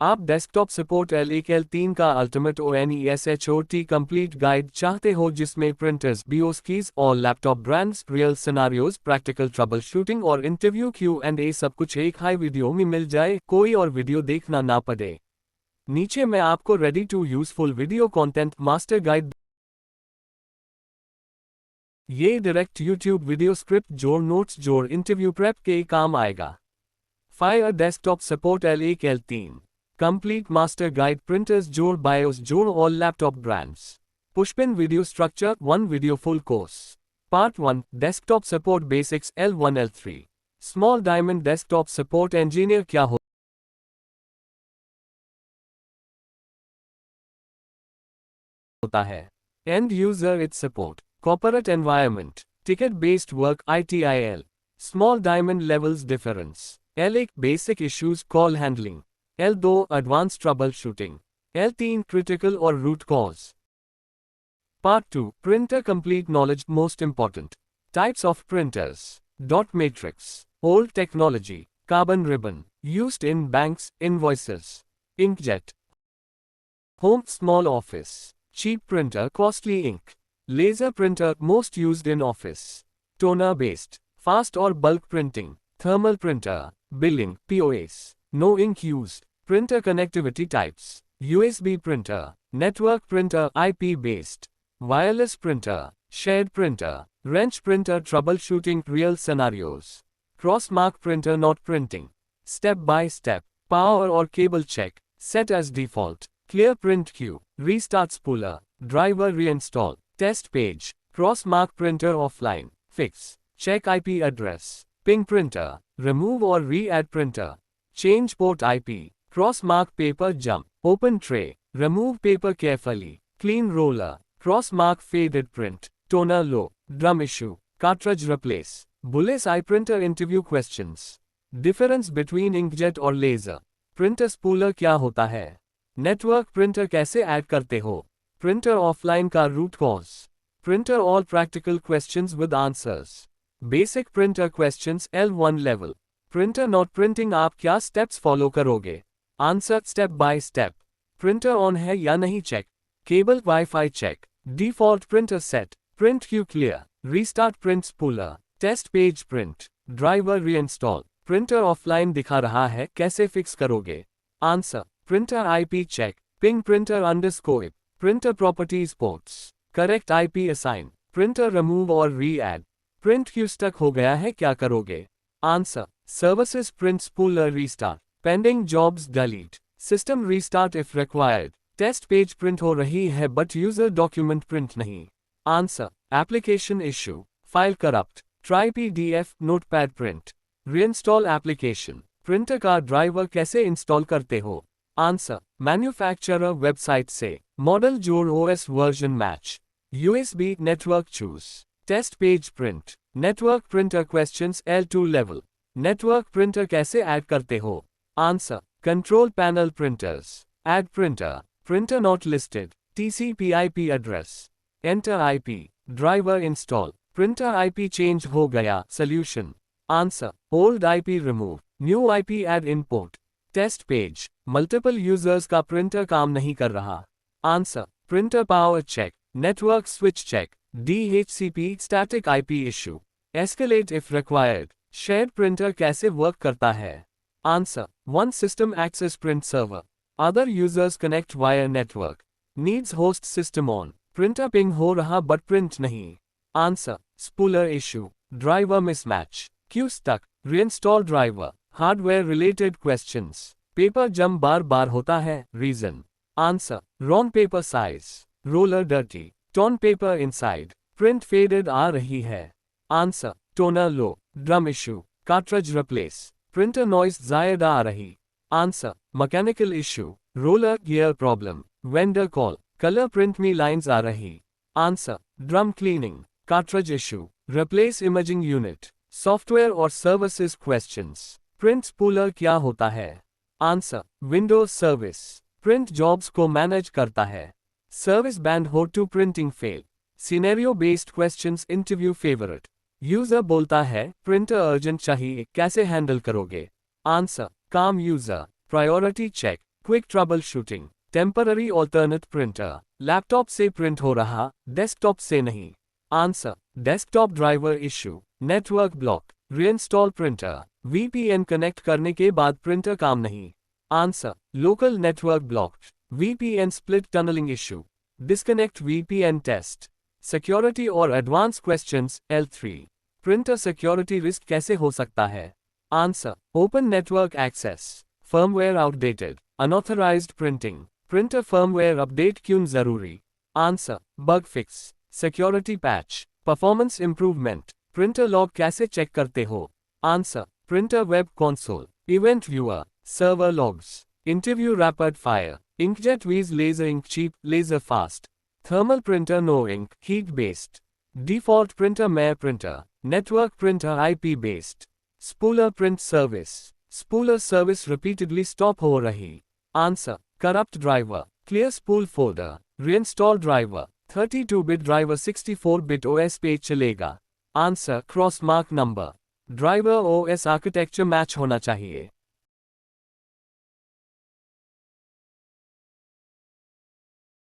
आप desktop support L1 L3 का ultimate ONESHOT complete guide चाहते हो जिसमें प्रिंटर्स, BIOS कीज और laptop brands, real scenarios, practical trouble shooting और इंटरव्यू Q&A सब कुछ एक हाई वीडियो में मिल जाए, कोई और वीडियो देखना ना पड़े। नीचे मैं आपको ready to useful video content master guide, ये डायरेक्ट यूट्यूब वीडियो स्क्रिप्ट जोड़, नोट्स जोड़, इंटरव्यू प्रेप के काम आएगा। Fire desktop support L1 L3 complete master guide, printers जोड़, बायोस जोड़ और लैपटॉप ब्रांड्स। पुष्पिन video structure 1 video full course. Part 1 desktop support basics L1 L3 small diamond desktop support engineer क्या होता है। End user IT support corporate environment ticket based work ITIL small diamond levels difference. L1 basic issues call handling, L2 advance troubleshooting, L3 क्रिटिकल और root cause. Part 2 printer complete knowledge most important types of printers, dot matrix, old technology, carbon ribbon used in banks, invoices, inkjet, home small office, cheap printer costly ink, laser printer most used in office, toner based, fast or bulk printing, thermal printer, billing, POS, no ink used, printer connectivity types, USB printer, network printer IP based, wireless printer, shared printer, wrench printer troubleshooting real scenarios, cross mark printer not printing, step by step, power or cable check, set as default. Clear print queue, restart spooler, driver reinstall, test page, cross mark printer offline, fix, check IP address, ping printer, remove or re-add printer, change port IP, cross mark paper jump, open tray, remove paper carefully, clean roller, cross mark faded print, toner low, drum issue, cartridge replace, bullets eye printer interview questions, difference between inkjet और laser, printer spooler क्या होता है, network printer कैसे add करते हो, printer offline का root cause, printer all practical questions with answers, basic printer questions L1 level, printer not printing आप क्या स्टेप्स फॉलो करोगे, answer step by step, printer on है या नहीं check, cable wifi check, default printer set, print queue clear, restart print spooler, test page print, driver reinstall, printer offline दिखा रहा है कैसे फिक्स करोगे, answer Printer IP check, ping printer underscore, printer properties ports, correct IP assign, printer remove or re-add, print queue stuck हो गया है क्या करोगे, answer, services print spooler restart, pending jobs delete, system restart if required, test page print हो रही है but user document print नहीं, answer, application issue, file corrupt, try PDF notepad print, reinstall application, printer का driver कैसे install करते हो, answer manufacturer website से, model जोड़ OS version match, USB network choose, test page print, network printer questions L2 level, network printer कैसे add करते हो, answer control panel printers, add printer, printer not listed, TCP IP address, enter IP, driver install, printer IP change हो गया, solution, answer old IP remove, new IP add import, test page, multiple users का printer काम नहीं कर रहा, answer printer power check, network switch check, DHCP static IP issue, escalate if required, shared printer कैसे work करता है, answer one system access print server, other users connect wire network, needs host system on, printer ping हो रहा but print नहीं, answer spooler issue, driver mismatch, queue stuck, reinstall driver, hardware related questions, paper jam बार बार होता है, reason, answer wrong paper size, roller dirty, torn paper inside, print faded आ रही है, answer toner low, drum issue, cartridge replace, printer noise ज्यादा आ रही, answer mechanical issue, roller gear problem, vendor call, colour print में lines आ रही, answer drum cleaning, cartridge issue, replace imaging unit, software और सर्विसेज क्वेश्चंस, प्रिंट स्पूलर क्या होता है, answer Windows service, print jobs को मैनेज करता है, सर्विस बैंड हो टू printing fail, scenario based questions interview favourite, user बोलता है प्रिंटर अर्जेंट चाहिए कैसे हैंडल करोगे, answer calm user, priority check, quick troubleshooting, temporary alternate printer, laptop से प्रिंट हो रहा, डेस्कटॉप से नहीं। Answer, desktop driver issue, network block, reinstall printer, VPN connect करने के बाद प्रिंटर काम नहीं। Answer, local network block, VPN split tunnelling issue, disconnect VPN test. Security और advance questions L3, printer security risk कैसे हो सकता है? Answer, open network access, firmware outdated, unauthorised printing, printer firmware update क्यों जरूरी? Answer, bug fix, security patch, performance improvement, printer log कैसे check करते हो? Answer, printer web console, event viewer, server logs, interview rapid fire, inkjet vs laser ink cheap laser fast, thermal printer no ink heat based, default printer mayor printer, network printer IP based, spooler print service, spooler service repeatedly stop हो रही। Answer, corrupt driver, clear spool folder, reinstall driver, 32-बिट driver 64-बिट OS पे चलेगा। Answer, cross mark number, driver OS architecture match होना चाहिए।